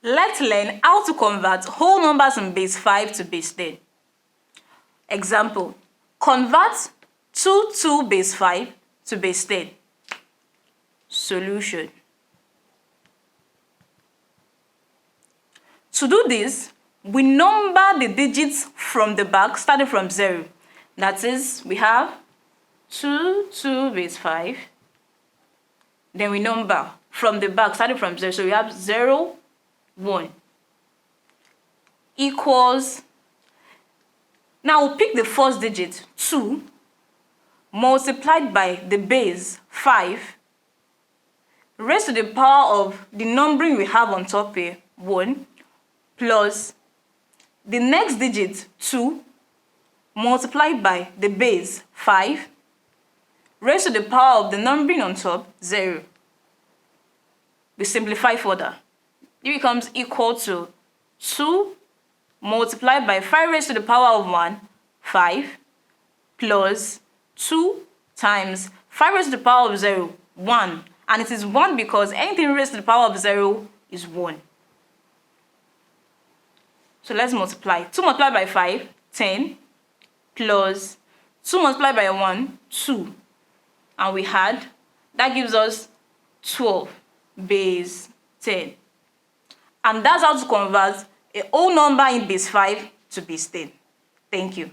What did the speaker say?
Let's learn how to convert whole numbers in base 5 to base 10. Example, convert 2 base 5 to base 10. Solution. To do this, we number the digits from the back starting from 0. That is, we have 2 base 5. Then we number from the back starting from 0. So we have 0, 1 equals. Now we'll pick the first digit, 2, multiplied by the base 5, raised to the power of the numbering we have on top here, 1, plus the next digit, 2, multiplied by the base 5, raised to the power of the numbering on top, 0. We simplify further. It becomes equal to 2 multiplied by 5 raised to the power of 1, 5, plus 2 times 5 raised to the power of 0, 1. And it is 1 because anything raised to the power of 0 is 1. So let's multiply. 2 multiplied by 5, 10, plus 2 multiplied by 1, 2. And we had, that gives us 12 base 10. And that's how to convert a whole number in base 5 to base 10. Thank you.